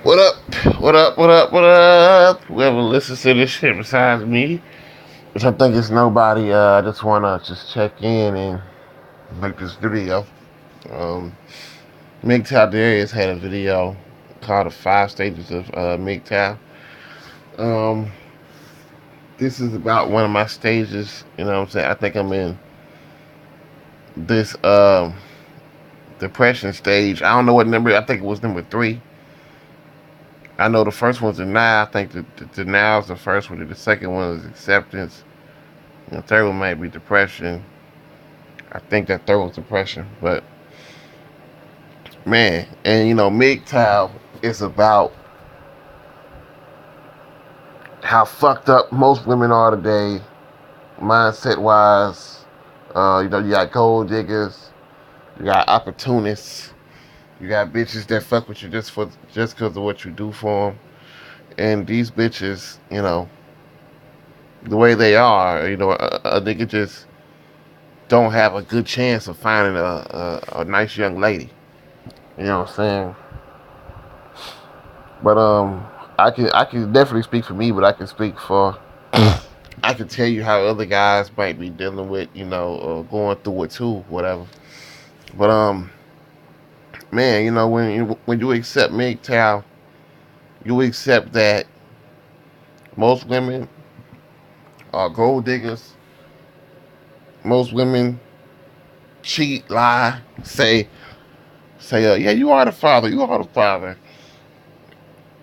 What up? What up? What up? What up? Whoever listens to this shit besides me, which I think is nobody, I just wanna just check in and make this video. Um, MGTOW Darius had a video called the 5 stages of MGTOW. Um, this is about one of my stages. You know what I'm saying? I think I'm in this depression stage. I don't know what number. I think it was number 3. I know the first one's denial. I think the denial is the first one. The second one is acceptance. The third one might be depression. I think that third one's depression. But man, and MGTOW is about how fucked up most women are today, mindset wise. You got gold diggers, you got opportunists, you got bitches that fuck with you just because of what you do for them. And these bitches, the way they are, a nigga just don't have a good chance of finding a nice young lady. You know what I'm saying? But I can definitely speak for me, but I can speak for I can tell you how other guys might be dealing with, or going through it too, whatever. But man, when you accept MGTOW, you accept that most women are gold diggers. Most women cheat, lie, say, yeah, you are the father, you are the father.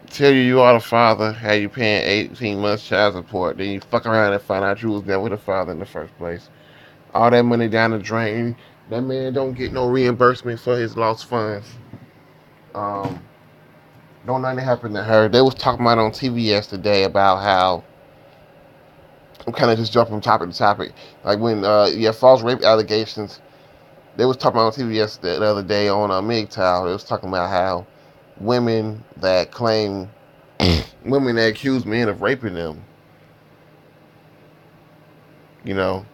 Tell you are the father, have you paying 18 months child support, then you fuck around and find out you was never the father in the first place. All that money down the drain. That man don't get no reimbursement for his lost funds. Um, don't nothing happen to her. They was talking about on TV yesterday about how I'm kind of just jumping from topic to topic. Like when false rape allegations. They was talking about on TV yesterday, the other day on MGTOW. They was talking about how women that claim women that accuse men of raping them, you know,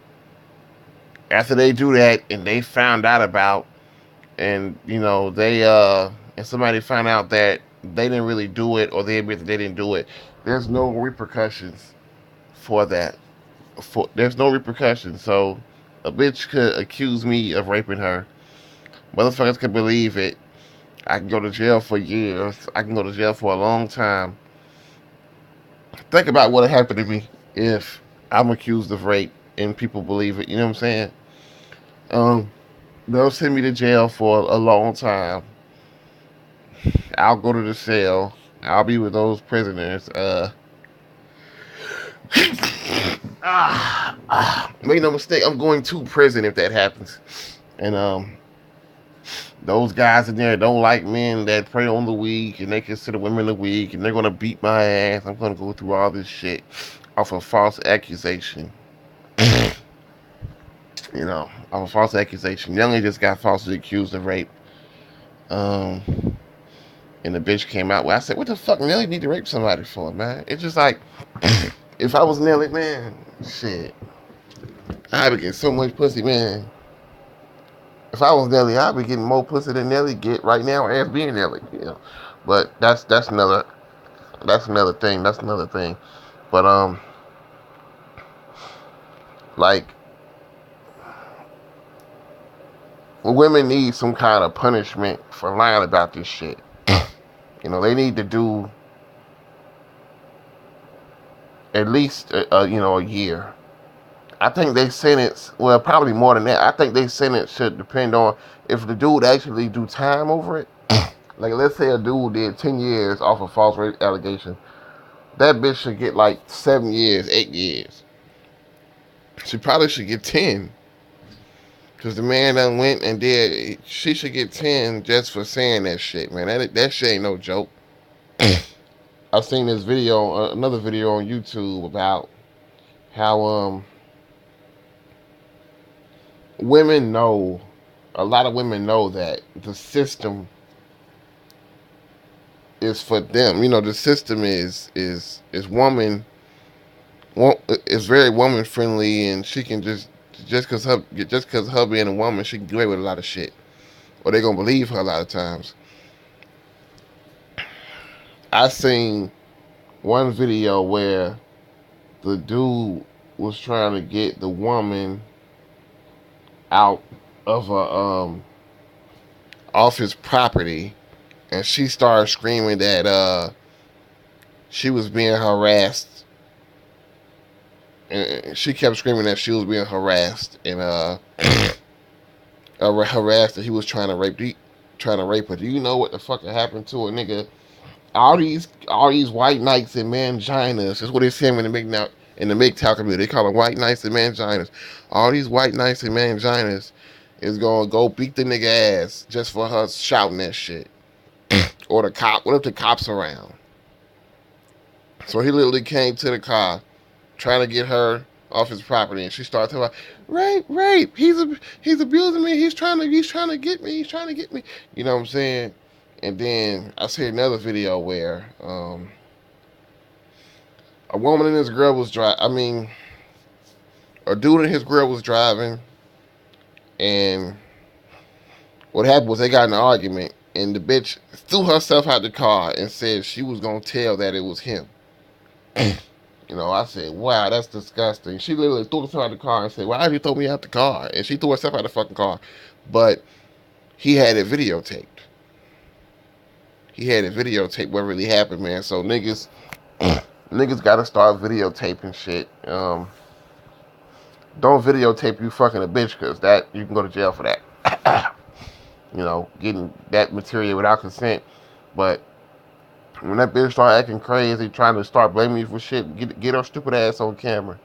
after they do that and they found out about and they and somebody found out that they didn't really do it or they admit that they didn't do it, there's no repercussions for that. There's no repercussions. So a bitch could accuse me of raping her. Motherfuckers could believe it. I can go to jail for years. I can go to jail for a long time. Think about what happened to me if I'm accused of rape and people believe it. You know what I'm saying? Um, they'll send me to jail for a long time. I'll go to the cell. I'll be with those prisoners. Make no mistake, I'm going to prison if that happens. And those guys in there don't like men that prey on the weak, and they consider women the weak, and they're gonna beat my ass. I'm gonna go through all this shit off of false accusation. Off of false accusation. Youngly just got falsely accused of rape. Um, and the bitch came out. Well, I said, "What the fuck, Nelly need to rape somebody for, man?" It's just like, if I was Nelly, man, shit, I'd be getting so much pussy, man. If I was Nelly, I'd be getting more pussy than Nelly get right now as being Nelly. But that's another thing. That's another thing. But like women need some kind of punishment for lying about this shit. They need to do at least a year. I think they sentence, well, probably more than that. I think they sentence should depend on if the dude actually do time over it. Like, let's say a dude did 10 years off a false rape allegation. That bitch should get like 7 years, 8 years. She probably should get 10. Because the man done went and did, she should get 10 just for saying that shit, man. That shit ain't no joke. I've seen this video, another video on YouTube about how women know, a lot of women know that the system is for them. The system is woman, is very woman friendly, and she can just cause her being a woman, she can get away with a lot of shit, or they gonna believe her a lot of times. I seen one video where the dude was trying to get the woman out of a off his property, and she started screaming that she was being harassed, and she kept screaming that she was being harassed and harassed that he was trying to rape her. Do you know what the fuck happened to a nigga? All these white knights and manginas. That's what they say in the MGTOW community. They call them white knights and manginas. All these white knights and manginas is gonna go beat the nigga ass just for her shouting that shit. Or the cop. What if the cops around? So he literally came to the car trying to get her off his property, and she started talking about rape. He's abusing me. He's trying to get me. He's trying to get me. You know what I'm saying? And then I see another video where a woman and his girl was a dude and his girl was driving, and what happened was they got in an argument, and the bitch threw herself out the car and said she was gonna tell that it was him. You know, I said, wow, that's disgusting. She literally threw herself out the car and said, why did you throw me out the car? And she threw herself out the fucking car. But he had it videotaped. What really happened, man. So niggas gotta start videotaping shit. Don't videotape you fucking a bitch, because that you can go to jail for that. You know, getting that material without consent. But when that bitch start acting crazy, trying to start blaming you for shit, get her stupid ass on camera.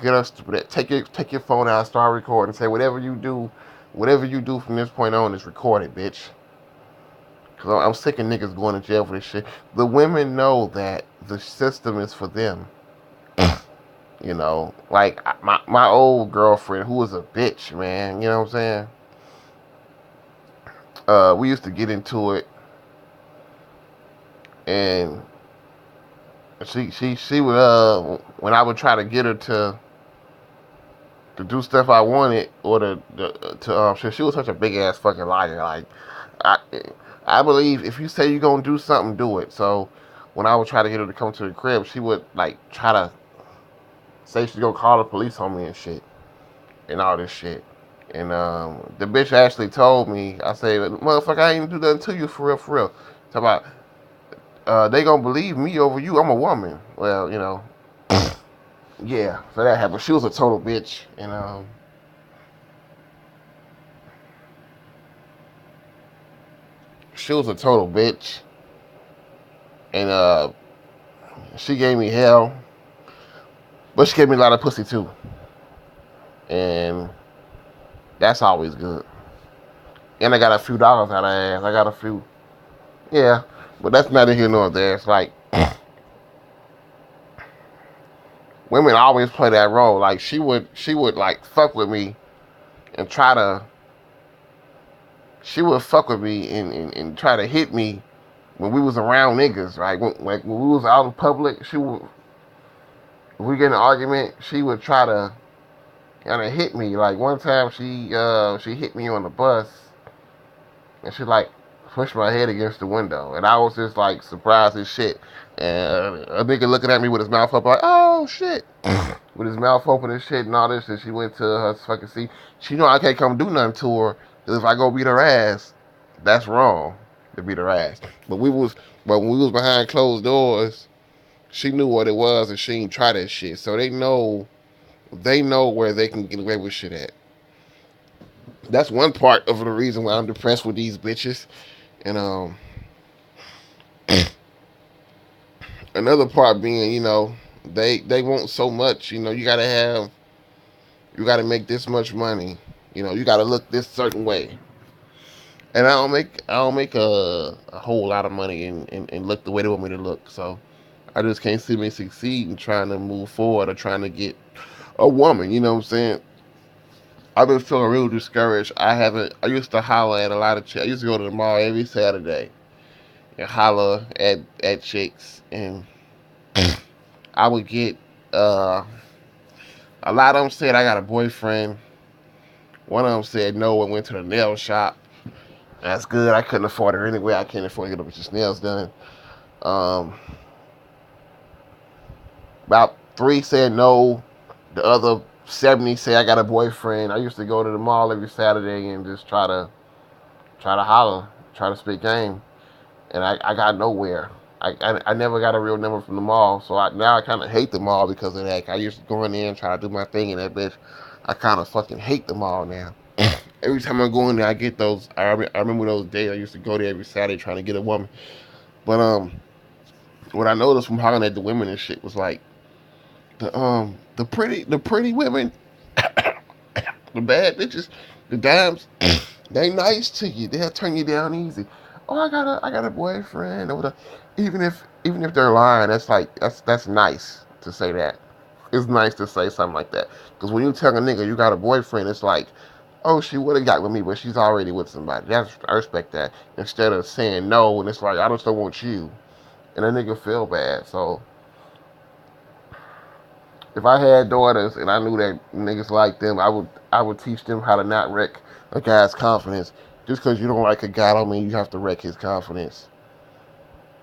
Get her stupid ass. Take your phone out, start recording. Say whatever you do from this point on is recorded, bitch. Cause I'm sick of niggas going to jail for this shit. The women know that the system is for them. You know, like my old girlfriend, who was a bitch, man. You know what I'm saying? We used to get into it, and she would when I would try to get her to do stuff I wanted, or she was such a big ass fucking liar. Like I believe if you say you're gonna do something, do it. So when I would try to get her to come to the crib, she would like try to say she's gonna call the police on me and shit, and all this shit. And the bitch actually told me, I said, motherfucker, I ain't even do nothing to you for real. Talk about they gonna believe me over you. I'm a woman. Well, you know, yeah. So that happened. She was a total bitch, and she was a total bitch, and she gave me hell, but she gave me a lot of pussy too, and that's always good. And I got a few dollars out of her ass. I got a few, yeah, but that's neither here nor there. It's like women always play that role. Like she would like fuck with me and try to. She would fuck with me and try to hit me when we was around niggas, right? When we was out in public, she would. If we get in an argument, she would try to kind of hit me. Like one time, she hit me on the bus, and she like pushed my head against the window, and I was just like surprised as shit. And a nigga looking at me with his mouth up, like, oh shit, with his mouth open and shit and all this. And she went to her fucking seat. She know I can't come do nothing to her, because if I go beat her ass, that's wrong to beat her ass. But when we was behind closed doors, she knew what it was, and she ain't try that shit. So they know where they can get away with shit at. That's one part of the reason why I'm depressed with these bitches. And another part being, you know, they want so much. You know, you gotta make this much money. You know, you gotta look this certain way. And I don't make a whole lot of money and look the way they want me to look. So I just can't see me succeed in trying to move forward or trying to get a woman. You know what I'm saying? I've been feeling real discouraged. I used to holler at a lot of chicks. I used to go to the mall every Saturday and holler at chicks, and I would get a lot of them said I got a boyfriend. One of them said no and went to the nail shop. That's good. I couldn't afford it anyway. I can't afford to get a bitch's nails done. Um, about 3 said no. The other 70 say I got a boyfriend. I used to go to the mall every Saturday and just try to holler, try to spit game, and I got nowhere. I never got a real number from the mall, so now I kind of hate the mall because of that. I used to go in there and try to do my thing in that bitch. I kind of fucking hate the mall now. Every time I go in there, I get those. I remember those days I used to go there every Saturday trying to get a woman. But what I noticed from hollering at the women and shit was like the pretty women, the bad bitches, the dimes, they nice to you. They'll turn you down easy. Oh, I got a boyfriend. Or whatever. Even if they're lying, that's nice to say that. It's nice to say something like that. Because when you tell a nigga you got a boyfriend, it's like, oh, she would have got with me, but she's already with somebody. I respect that. Instead of saying no, and it's like, I just don't want you. And a nigga feel bad. So if I had daughters and I knew that niggas like them, I would teach them how to not wreck a guy's confidence. Just because you don't like a guy don't mean you have to wreck his confidence.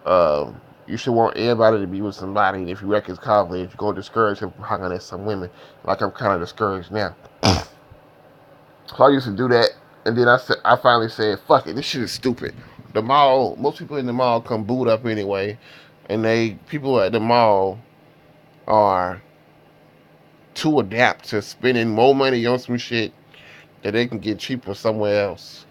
You should want everybody to be with somebody, and if you wreck his confidence, you're gonna discourage him from hanging at some women. Like I'm kind of discouraged now. So I used to do that, and then I finally said, "Fuck it, this shit is stupid." The mall, most people in the mall come booed up anyway, and people at the mall are to adapt to spending more money on some shit that they can get cheaper somewhere else.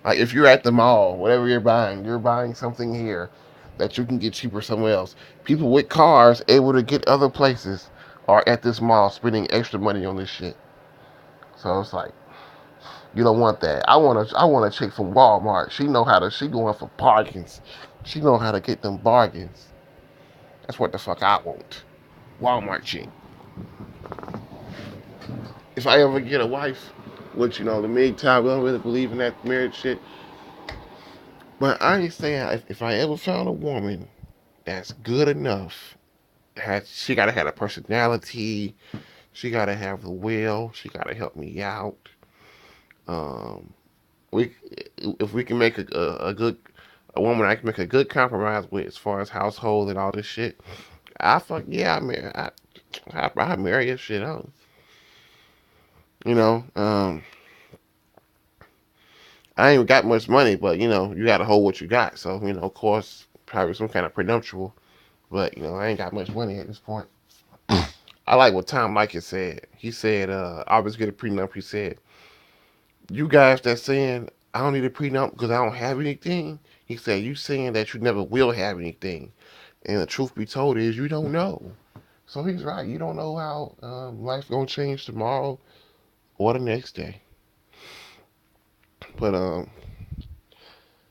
Like if you're at the mall, whatever you're buying something here that you can get cheaper somewhere else. People with cars able to get other places are at this mall spending extra money on this shit. So it's like you don't want that. I want a chick from Walmart. She going for bargains. She know how to get them bargains. That's what the fuck I want. Walmart chick. If I ever get a wife, which the meantime, we don't really believe in that marriage shit. But I ain't saying if I ever found a woman that's good enough, she gotta have a personality, she gotta have the will, she gotta help me out. Um, we if we can make a good a woman I can make a good compromise with as far as household and all this shit, I fuck yeah, I marry her shit out. You know, I ain't got much money, but you gotta hold what you got. So of course, probably some kind of prenuptial. But I ain't got much money at this point. I like what Tom Likas said. He said, I always get a prenup. He said, you guys that saying I don't need a prenup because I don't have anything. He said, you saying that you never will have anything. And the truth be told is you don't know. So he's right. You don't know how life gonna change tomorrow or the next day. But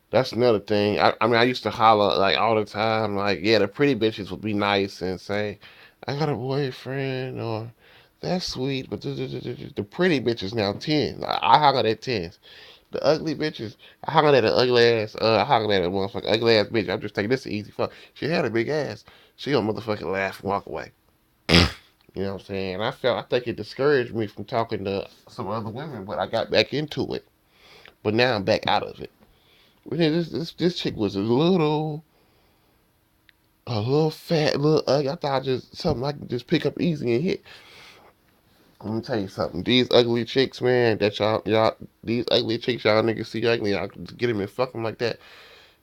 that's another thing. I mean, I used to holler like all the time, like, yeah, the pretty bitches would be nice and say, I got a boyfriend or that's sweet, but the pretty bitches now 10. I holler at 10s. The ugly bitches, I holler at an ugly ass, I holler at a motherfucking ugly ass bitch. I'm just thinking this is easy fuck. She had a big ass. She gonna motherfucking laugh and walk away. You know what I'm saying? I think it discouraged me from talking to some other women, but I got back into it. But now I'm back out of it. This chick was a little fat, a little ugly. I thought just something I could just pick up easy and hit. Let me tell you something. These ugly chicks, man, that these ugly chicks y'all niggas see ugly, y'all get them and fuck them like that.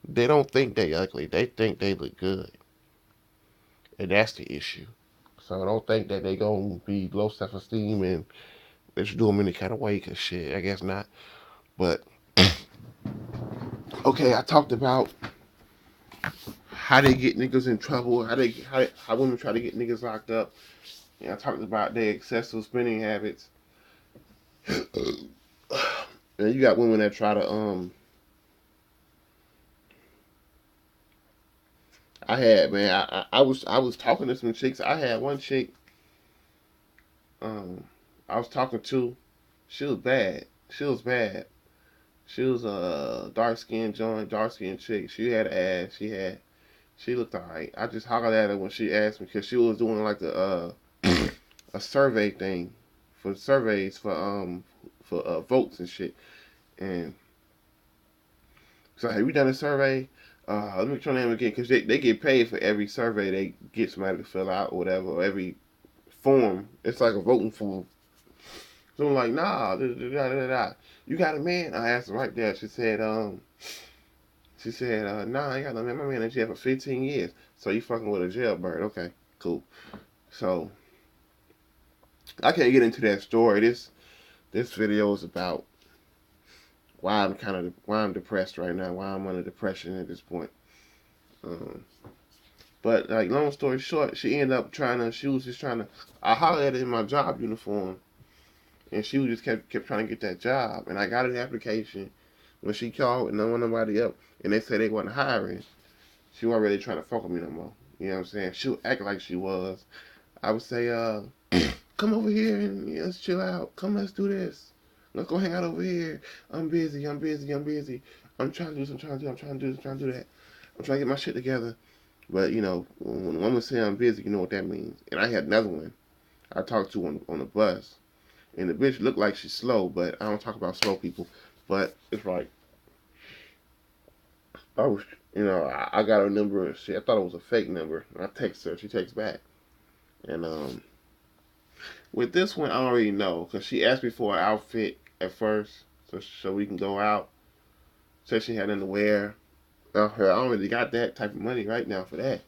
They don't think they ugly. They think they look good, and that's the issue. So don't think that they gonna be low self esteem and that you do them any kind of way. Cause shit, I guess not. But okay, I talked about how they get niggas in trouble, how women try to get niggas locked up. And I talked about their excessive spending habits. And you got women that try to I had man, I was talking to some chicks. I had one chick um I was talking to. She was bad. She was bad. She was a dark skinned chick. She had ass. She looked alright. I just hollered at her when she asked me because she was doing like a survey thing for surveys for votes and shit. And so, have you done a survey? Let me try the name again, because they get paid for every survey they get somebody to fill out or whatever, or every form. It's like a voting form. So I'm like, nah, da, da, da, da, da. You got a man? I asked her right there. She said, nah, I ain't got no man. My man in jail for 15 years. So you fucking with a jailbird. Okay, cool. So I can't get into that story. This video is about why I'm depressed right now, why I'm under depression at this point. Um, but like long story short, she was just trying to. I hollered at her in my job uniform, and she was just kept trying to get that job, and I got an application. When she called and no one nobody up, and they said they wasn't hiring, she wasn't really trying to fuck with me no more. You know what I'm saying? She would act like she was. I would say, come over here and let's chill out. Come, let's do this. Let's go hang out over here. I'm busy. I'm busy. I'm busy. I'm trying to do this. I'm trying to do. I'm trying to do this. I'm trying to do that. I'm trying to get my shit together. But you know, when a woman say I'm busy, you know what that means. And I had another one I talked to on the bus, and the bitch looked like she's slow, but I don't talk about slow people. But it's like I was, I got her number. I thought it was a fake number. I text her. She texts back, and with this one, I already know because she asked me for an outfit at first, so we can go out. Said she had nothing to wear. I already got that type of money right now for that.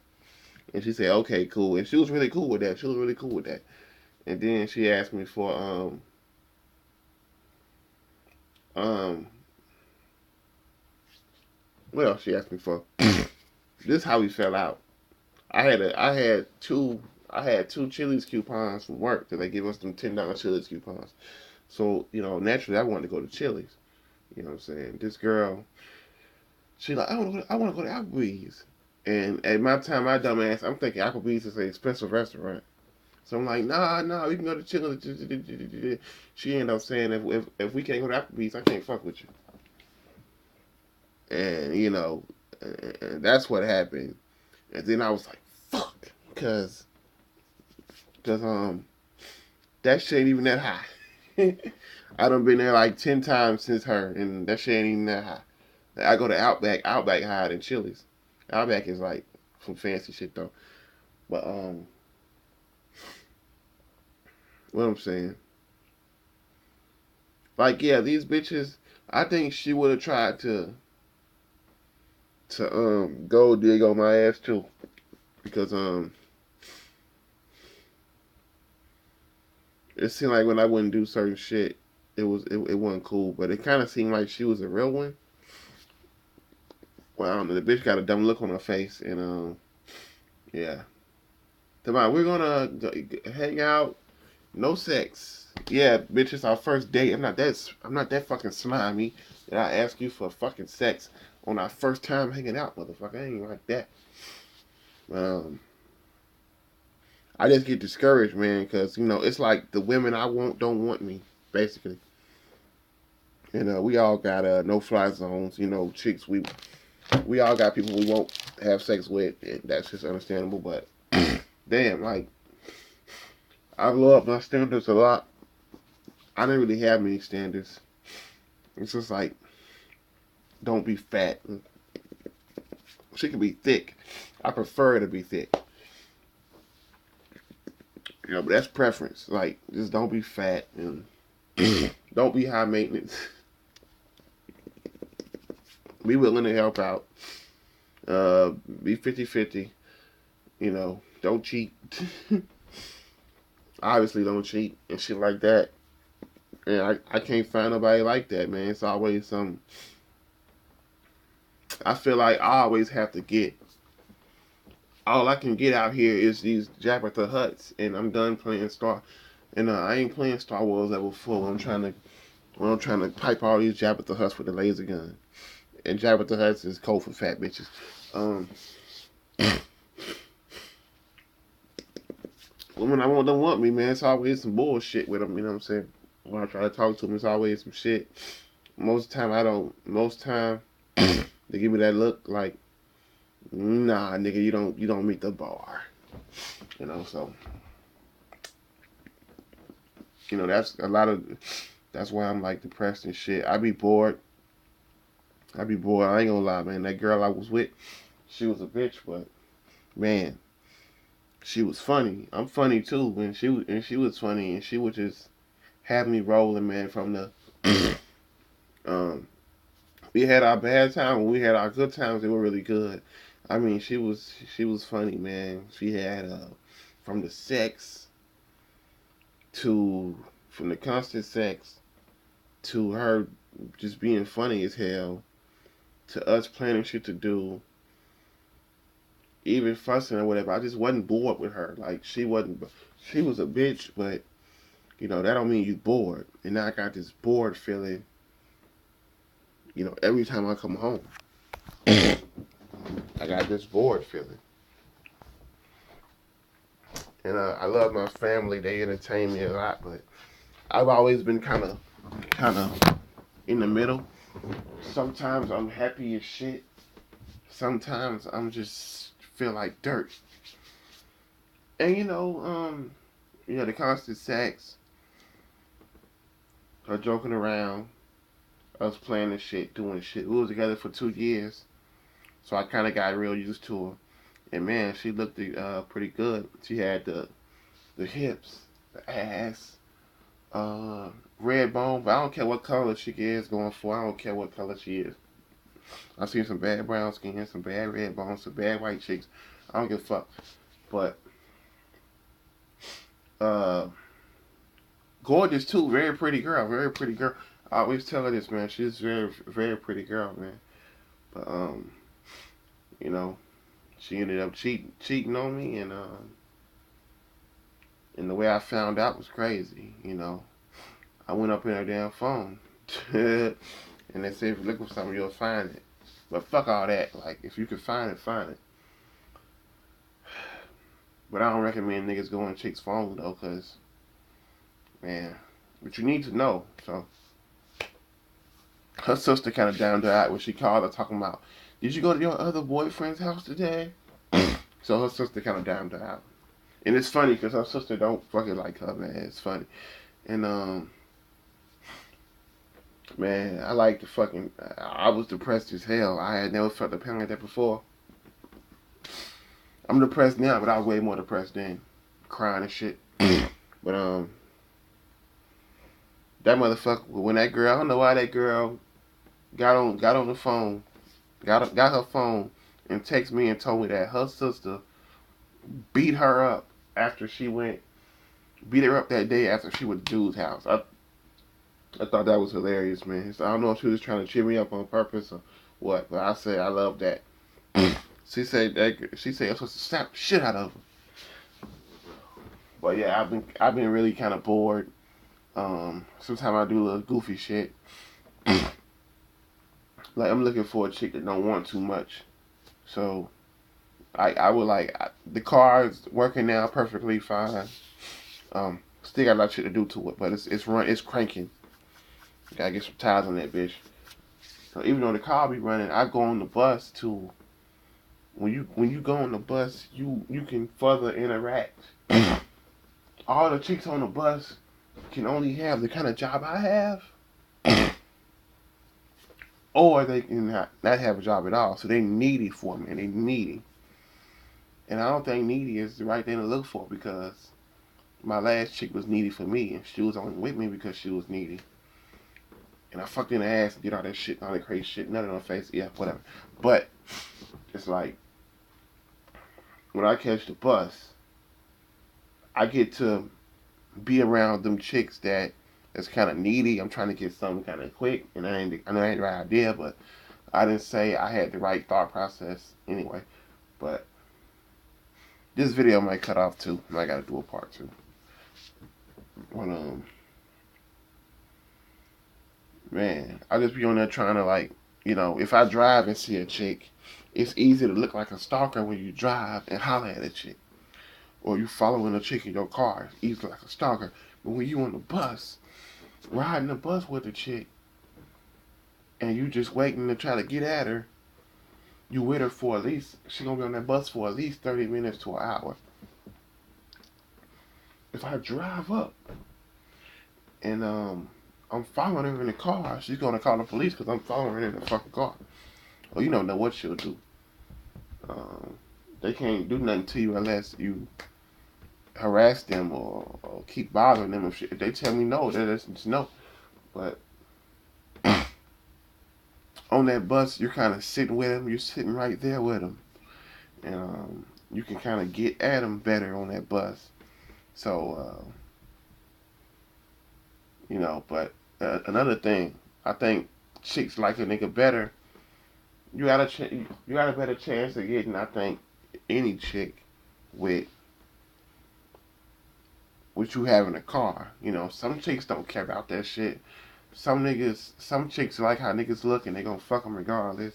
And she said, okay, cool. And she was really cool with that. She was really cool with that. And then she asked me for um what else she asked me for? This is how we fell out. I had two Chili's coupons from work that they give us them $10 Chili's coupons. So, naturally I wanted to go to Chili's. You know what I'm saying? This girl, she like, I wanna go to Applebee's. And at my time, my dumb ass, I'm thinking Applebee's is an expensive restaurant. So I'm like, nah, we can go to Chili's. She ended up saying, if we can't go to Applebee's, I can't fuck with you. And and that's what happened. And then I was like, fuck, cause that shit ain't even that high. I done been there like 10 times since her, and that shit ain't even that high. I go to Outback higher than Chili's. Outback is like some fancy shit though. But what I'm saying, like yeah, these bitches. I think she would have tried to go dig on my ass too, because it seemed like when I wouldn't do certain shit, it wasn't cool. But it kind of seemed like she was a real one. Well, I don't know. The bitch got a dumb look on her face, and yeah. Tomorrow we're gonna hang out. No sex. Yeah, bitch, it's our first date. I'm not that fucking slimy that I ask you for fucking sex on our first time hanging out, motherfucker. I ain't like that. Um, I just get discouraged, man, because it's like the women I want don't want me, basically. We all got no fly zones. Chicks we all got people we won't have sex with, and that's just understandable. But damn, like I blow up my standards a lot. I didn't really have many standards. It's just like don't be fat. She can be thick. I prefer her to be thick. But that's preference. Like just don't be fat and don't be high maintenance. Be willing to help out. Be 50-50. Don't cheat. Obviously don't cheat and shit like that. And I can't find nobody like that, man. It's always some. I feel like I always have to get. All I can get out here is these Jabba the Hutts, and I'm done playing Star. And I ain't playing Star Wars Level 4. I'm trying to pipe all these Jabba the Hutts with a laser gun. And Jabba the Hutts is cold for fat bitches. Women don't want me, man. It's always some bullshit with them. You know what I'm saying? When I try to talk to them, it's always some shit. Most time I don't. Most time they give me that look like, nah, nigga, you don't meet the bar. So that's a lot of. That's why I'm like depressed and shit. I be bored. I be bored. I ain't gonna lie, man. That girl I was with, she was a bitch, but man, she was funny. I'm funny too, and she was funny, and she would just have me rolling, man. From the um, we had our bad time, when we had our good times, they were really good. I mean, she was funny, man. She had from the sex to from the constant sex to her just being funny as hell to us planning shit to do, even fussing or whatever. I just wasn't bored with her. Like she wasn't. She was a bitch, but that don't mean you bored. And now I got this bored feeling. Every time I come home, I got this bored feeling. And I love my family. They entertain me a lot, but I've always been kind of in the middle. Sometimes I'm happy as shit. Sometimes I'm just feel like dirt. And the constant sex, her joking around, us playing the shit, doing shit. We was together for 2 years, so I kind of got real used to her. And man, she looked pretty good. She had the hips, the ass, uh, red bone. But I don't care what color she is going for. I don't care what color she is. I've seen some bad brown skin, some bad red bones, some bad white chicks. I don't give a fuck. But uh, gorgeous too. Very pretty girl. Very pretty girl. I always tell her this, man. She's a very, very pretty girl, man. But you know, she ended up cheating on me, and the way I found out was crazy. I went up in her damn phone, and they said if you look for something, you'll find it. But fuck all that. Like if you can find it, find it. But I don't recommend niggas go on chicks' phone though, cause man, but you need to know. So her sister kind of down to that when she called her talking about, did you go to your other boyfriend's house today? So her sister kind of down to that. And it's funny because her sister don't fucking like her, man. It's funny. And man, I like the fucking. I was depressed as hell. I had never felt a pain like that before. I'm depressed now, but I was way more depressed then, crying and shit. But that motherfucker, when that girl, I don't know why that girl got on the phone, got her phone, and texted me and told me that her sister beat her up after she went, beat her up that day after she went to dude's house. I thought that was hilarious, man. So I don't know if she was trying to cheer me up on purpose or what, but I said I love that. She said I'm supposed to slap the shit out of her. But yeah, I've been really kind of bored. Sometimes I do a little goofy shit. Like I'm looking for a chick that don't want too much. So I would the car is working now perfectly fine. Still got a lot of shit to do to it, but it's cranking. Gotta get some tires on that bitch. So even though the car be running, I go on the bus too. When you go on the bus, you can further interact. All the chicks on the bus can only have the kind of job I have, or they can not have a job at all. So they needy for me, and they needy. And I don't think needy is the right thing to look for because my last chick was needy for me, and she was only with me because she was needy. And I fucked in the ass and did all that shit, all that crazy shit, nothing on her face, yeah, whatever. But it's like when I catch the bus, I get to be around them chicks that's kind of needy. I'm trying to get something kind of quick, and I know that ain't the right idea, but I didn't say I had the right thought process anyway. But this video might cut off too. I gotta do a part two. But man, I just be on there trying to if I drive and see a chick, it's easy to look like a stalker when you drive and holler at a chick. Or you following a chick in your car, it's easy like a stalker. But when you on the bus, riding the bus with a chick, and you just waiting to try to get at her, you with her for at least, she gonna be on that bus for at least 30 minutes to an hour. If I drive up and I'm following her in the car. She's gonna call the police because I'm following her in the fucking car. Well, you don't know what she'll do. Um, they can't do nothing to you unless you harass them or keep bothering them. If they tell me no, that's just no. But on that bus, you're kind of sitting with them. You're sitting right there with them, and you can kind of get at them better on that bus. So But another thing, I think chicks like a nigga better. You got a better chance of getting, I think, any chick with what you have in a car. Some chicks don't care about that shit. Some chicks like how niggas look and they gonna fuck them regardless.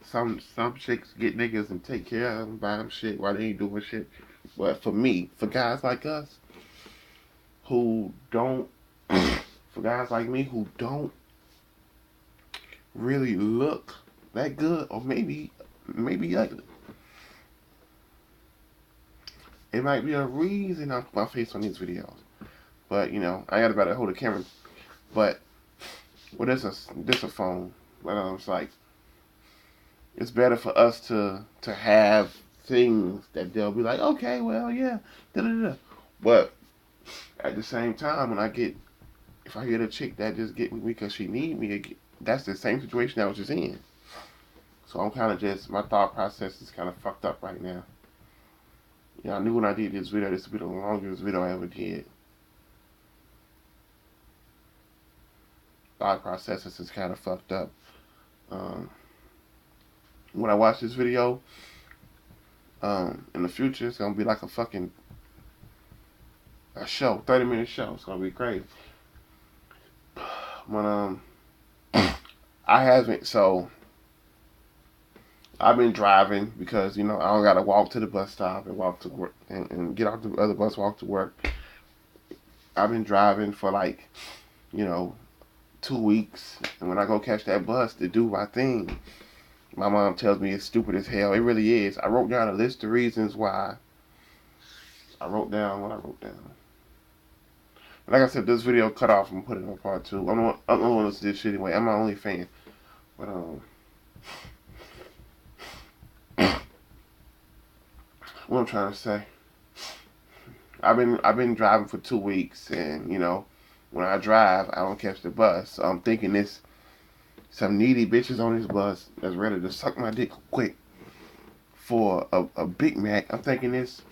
Some chicks get niggas and take care of them, buy them shit while they ain't doing shit. But for guys like us who don't, for guys like me who don't really look that good, or maybe ugly, it might be a reason I put my face on these videos. But I got about to hold the camera. But this a phone. But it's like it's better for us to have things that they'll be like, okay, well, yeah, da da da. But at the same time, if I get a chick that just get with me because she need me, that's the same situation I was just in. So I'm kind of my thought process is kind of fucked up right now. I knew when I did this would be the longest video I ever did. Thought processes is kind of fucked up. When I watch this video, in the future, it's gonna be like a show, 30-minute show. It's gonna be crazy. When I haven't, so I've been driving because I don't gotta walk to the bus stop and walk to work and get off the other bus, walk to work. I've been driving for 2 weeks, and when I go catch that bus to do my thing, my mom tells me it's stupid as hell. It really is. I wrote down a list of reasons why. I wrote down what I wrote down. Like I said, this video cut off and put it on part 2. I'm not gonna listen to this shit anyway. I'm my only fan. But what I'm trying to say, I've been driving for 2 weeks, and when I drive, I don't catch the bus. So I'm thinking this some needy bitches on this bus that's ready to suck my dick quick for a Big Mac. I'm thinking this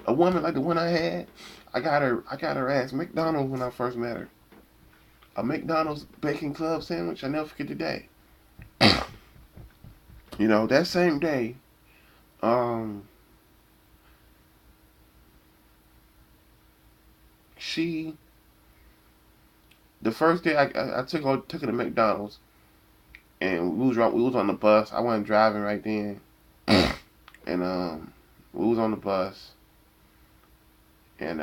a woman like the one I had. I got her ass McDonald's when I first met her. A McDonald's bacon club sandwich. I never forget the day. That same day, the first day I took her to McDonald's, and we was on the bus. I wasn't driving right then, and we was on the bus, and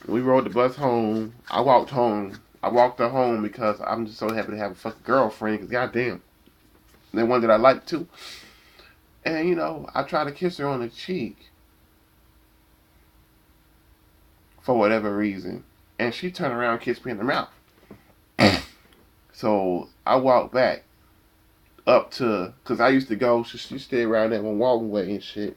we rode the bus home. I walked home. I walked her home because I'm just so happy to have a fucking girlfriend. Cause goddamn, and one that I like too. And I tried to kiss her on the cheek for whatever reason, and she turned around and kissed me in the mouth. So I walked back up to, cause I used to go. She stayed around that one walking way and shit.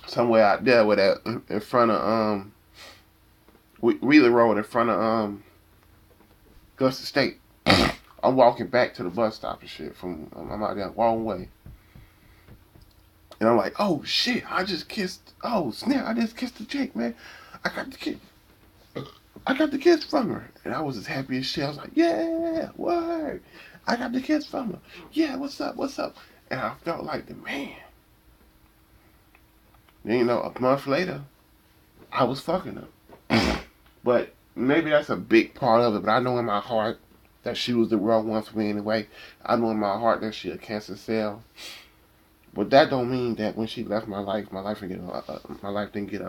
Somewhere out there with that in front of Wheeler Road in front of Augusta State. I'm walking back to the bus stop and shit I'm out there long way. And I'm like, oh shit, oh snap, I just kissed the chick, man. I got the kiss from her. And I was as happy as shit. I was like, yeah, word. I got the kiss from her. Yeah, what's up? And I felt like the man. Then, a month later, I was fucking her. But maybe that's a big part of it. But I know in my heart that she was the wrong one for me anyway. I know in my heart that she a cancer cell. But that don't mean that when she left my life didn't get a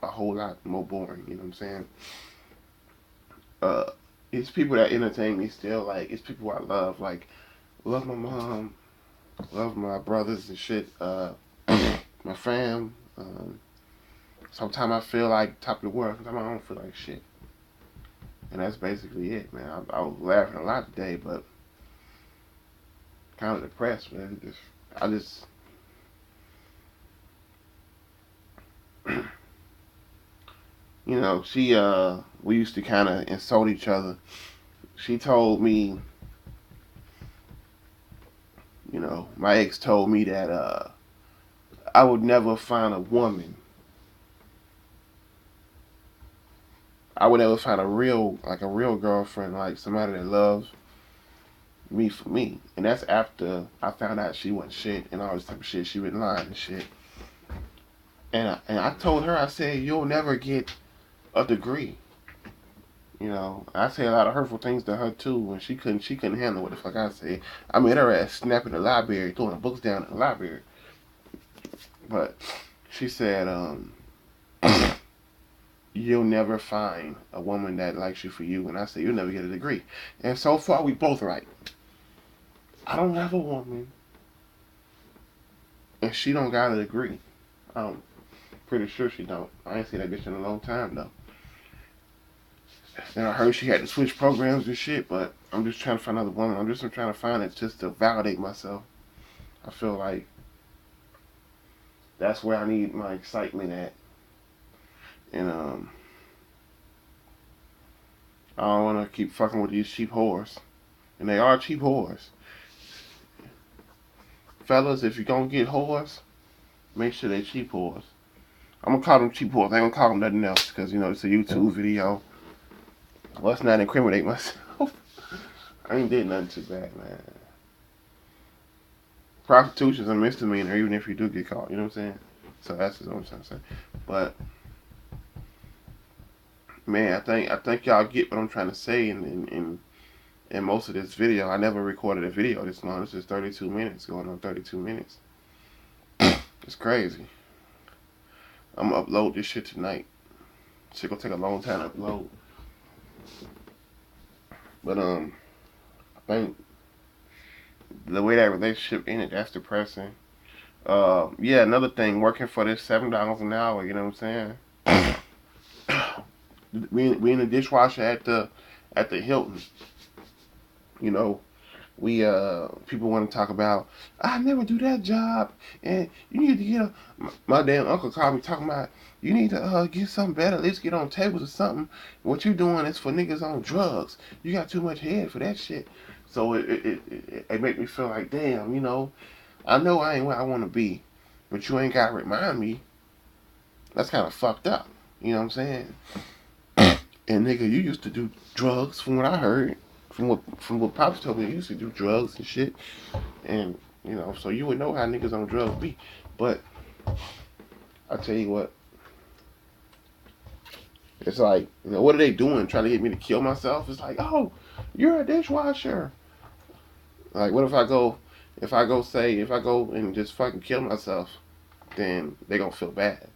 whole lot more boring. You know what I'm saying? It's people that entertain me still. Like, it's people I love. Like, love my mom, love my brothers and shit. My fam. Sometimes I feel like top of the world. Sometimes I don't feel like shit. And that's basically it, man. I was laughing a lot today, but kind of depressed, man. I just, you know, we used to kind of insult each other. She told me, you know, my ex told me that I would never find a woman. I would never find a real girlfriend, like somebody that loves me for me. And that's after I found out she wasn't shit and all this type of shit. She been lying and shit. And I told her, I said, you'll never get a degree. You know, I say a lot of hurtful things to her too, and she couldn't handle what the fuck I said. I made her ass snap in the library, throwing the books down in the library. But she said, you'll never find a woman that likes you for you. And I said, you'll never get a degree. And so far, we both right. I don't have a woman, and she don't got a degree. I'm pretty sure she don't. I ain't seen that bitch in a long time though. And I heard she had to switch programs and shit, but I'm just trying to find another woman. I'm trying to find it just to validate myself. I feel like that's where I need my excitement at. And I don't want to keep fucking with these cheap whores. And they are cheap whores. Fellas, if you're going to get whores, make sure they cheap whores. I'm going to call them cheap whores. I ain't going to call them nothing else because, you know, it's a YouTube video. Let's not incriminate myself. I ain't did nothing too bad, man. Prostitution's a misdemeanor even if you do get caught. You know what I'm saying? So that's what I'm trying to say. But man, I think y'all get what I'm trying to say in most of this video. I never recorded a video this long. This is 32 minutes, going on 32 minutes. It's crazy. I'm gonna upload this shit tonight. Shit gonna take a long time to upload. But I think the way that relationship ended, that's depressing. Yeah, another thing, working for this $7 an hour, you know what I'm saying? we in the dishwasher at the Hilton. You know, we people want to talk about I never do that job and you need to get a my damn uncle called me talking about you need to get something better, at least get on tables or something. What you doing is for niggas on drugs. You got too much head for that shit. So it make me feel like damn, you know, I know I ain't where I want to be, but you ain't got to remind me. That's kind of fucked up. You know what I'm saying? And nigga, you used to do drugs from what I heard. From what Pops told me, you used to do drugs and shit. And, you know, so you would know how niggas on drugs be. But I tell you what, it's like, you know, what are they doing? Trying to get me to kill myself? It's like, oh, you're a dishwasher. Like, what if I go and just fucking kill myself, then they gonna feel bad.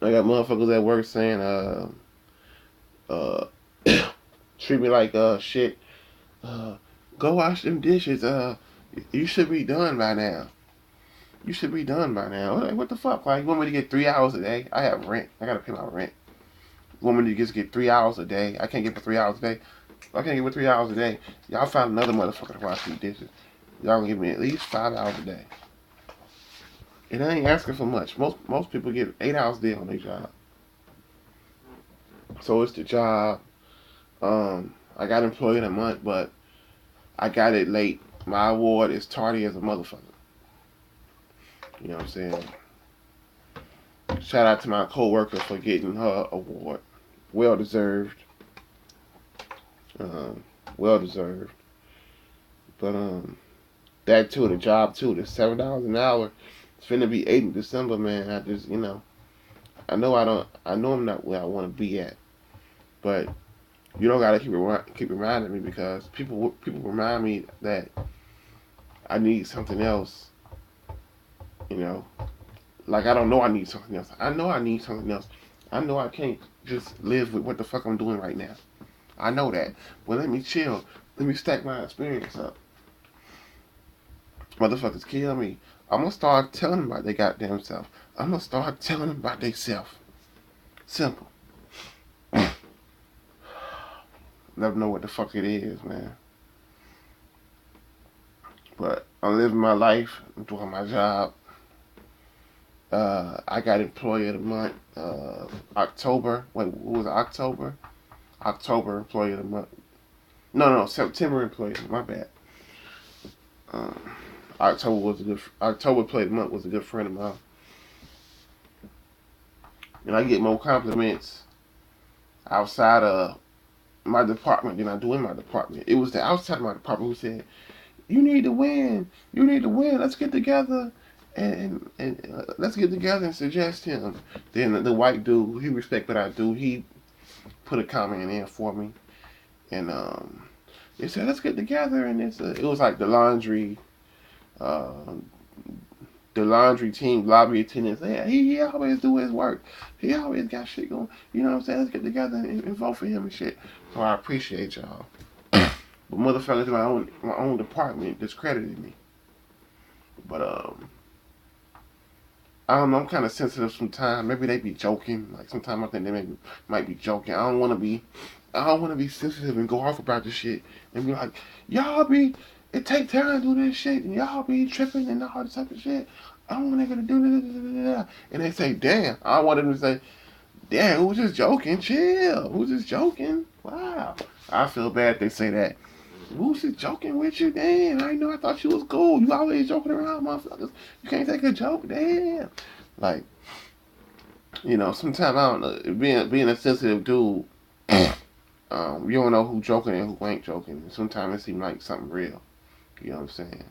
I got motherfuckers at work saying, treat me like shit. Go wash them dishes. You should be done by now. You should be done by now. Like, what the fuck? Like, you want me to get 3 hours a day? I have rent. I gotta pay my rent. You want me to just get 3 hours a day? I can't get for 3 hours a day. I can't get for 3 hours a day. Y'all find another motherfucker to wash these dishes. Y'all gonna give me at least 5 hours a day. And I ain't asking for much. Most people get 8 hours a day on their job. So it's the job. I got employed in a month, but I got it late. My award is tardy as a motherfucker. You know what I'm saying? Shout out to my coworker for getting her award. Well deserved. Well deserved. But that too, the job too, the $7 an hour. It's finna be 8 in December, man. I just, you know, I know I'm not where I want to be at, but you don't gotta keep reminding me because people remind me that I need something else. You know, like I don't know I need something else. I know I need something else. I know I can't just live with what the fuck I'm doing right now. I know that. Well, let me chill. Let me stack my experience up. Motherfuckers kill me. I'm gonna start telling them about their goddamn self. I'm gonna start telling them about themselves. Simple. Let them know what the fuck it is, man. But I'm living my life. I'm doing my job. I got Employee of the Month. October. Wait, what was it? October? October Employee of the Month. No, September Employee. My bad. Um, October Employee of the Month was a good friend of mine, and I get more compliments outside of my department than I do in my department. It was the outside of my department who said, "You need to win. You need to win. Let's get together." And let's get together and suggest him. Then the white dude, he respect what I do. He put a comment in for me, and they said let's get together. And it was like uh, the laundry team lobby attendants. Yeah, he always do his work. He always got shit going. You know what I'm saying? Let's get together and vote for him and shit. So I appreciate y'all. But motherfuckers in my own department discredited me. But I don't know. I'm kind of sensitive sometimes. Maybe they be joking. Like sometimes I think they might be joking. I don't want to be. I don't want to be sensitive and go off about this shit and be like, y'all be. It take time to do this shit and y'all be tripping and all this type of shit. I don't want nigga to do this. And they say, damn. I want them to say, damn, who's just joking? Chill. Who's just joking? Wow. I feel bad they say that. Who's just joking with you? Damn, I know. I thought you was cool. You always joking around, motherfuckers. You can't take a joke. Damn. Like, sometimes I don't know. Being a sensitive dude, you don't know who joking and who ain't joking. And sometimes it seems like something real. You know what I'm saying?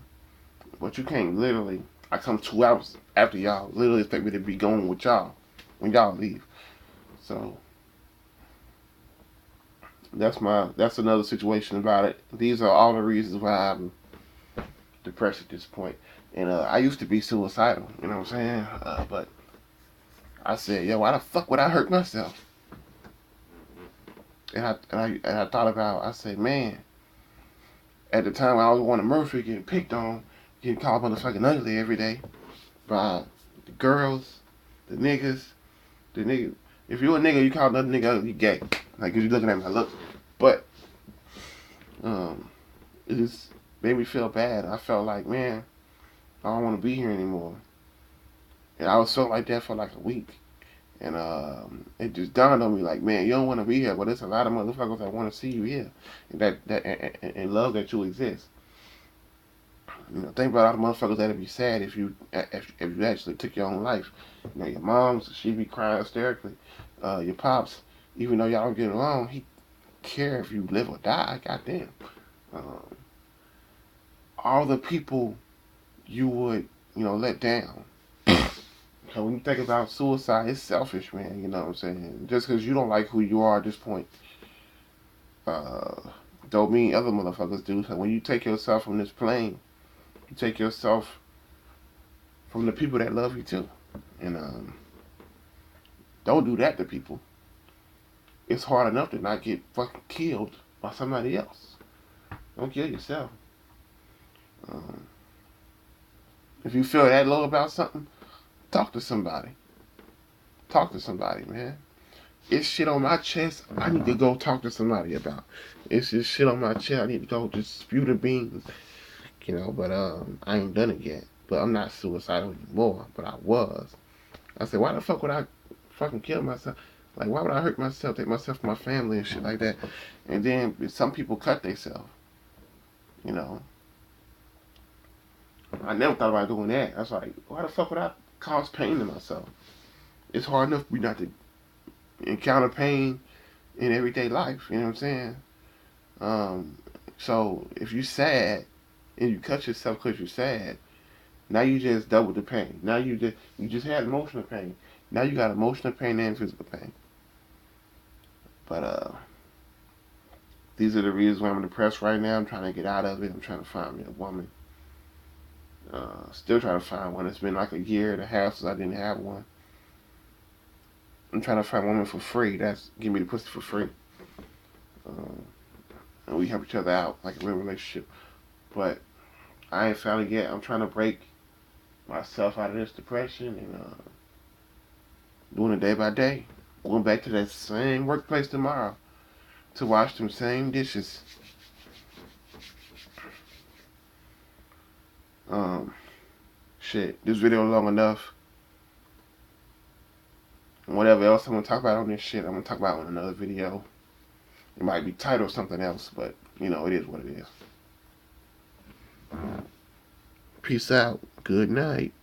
But you can't literally. I come 2 hours after y'all. Literally expect me to be going with y'all when y'all leave. So that's another situation about it. These are all the reasons why I'm depressed at this point. And I used to be suicidal. You know what I'm saying? But I said, yo, why the fuck would I hurt myself? And I thought about. I said, man, at the time I was one of Murphy getting picked on, getting called motherfucking ugly every day by the girls, the niggas, the nigga. If you a nigga, you call another nigga ugly, you gay. Like, cause you looking at my looks. But it just made me feel bad. I felt like, man, I don't want to be here anymore. And I was felt like that for like a week. And it just dawned on me like, man, you don't want to be here, but there's a lot of motherfuckers that want to see you here, and and love that you exist. Think about all the motherfuckers that'd be sad if you actually took your own life. Your mom's, she'd be crying hysterically. Your pops, even though y'all don't get along, he care if you live or die. Goddamn. Um, all the people you would let down. So when you think about suicide, it's selfish, man. You know what I'm saying? Just because you don't like who you are at this point, uh, don't mean other motherfuckers do. So when you take yourself from this plane, you take yourself from the people that love you too. And don't do that to people. It's hard enough to not get fucking killed by somebody else. Don't kill yourself. Um, if you feel that low about something, talk to somebody. Talk to somebody, man. It's shit on my chest I need to go talk to somebody about. It's just shit on my chest I need to go just spew the beans. But I ain't done it yet. But I'm not suicidal anymore. But I was. I said, why the fuck would I fucking kill myself? Like, why would I hurt myself, take myself from my family and shit like that? And then some people cut themselves. You know. I never thought about doing that. I was like, why the fuck would I cause pain to myself? It's hard enough for me not to encounter pain in everyday life. You know what I'm saying? So if you're sad and you cut yourself because you're sad, now you just double the pain. Now you just had emotional pain. Now you got emotional pain and physical pain. But these are the reasons why I'm depressed right now. I'm trying to get out of it. I'm trying to find me a woman. Still trying to find one. It's been like a year and a half since I didn't have one. I'm trying to find a woman for free. That's give me the pussy for free. And we help each other out like a real relationship. But I ain't found it yet. I'm trying to break myself out of this depression, and doing it day by day. Going back to that same workplace tomorrow to wash them same dishes. Um, shit, this video long enough. And whatever else I'm gonna talk about on this shit, I'm gonna talk about on another video. It might be titled something else, but you know, it is what it is. Peace out. Good night.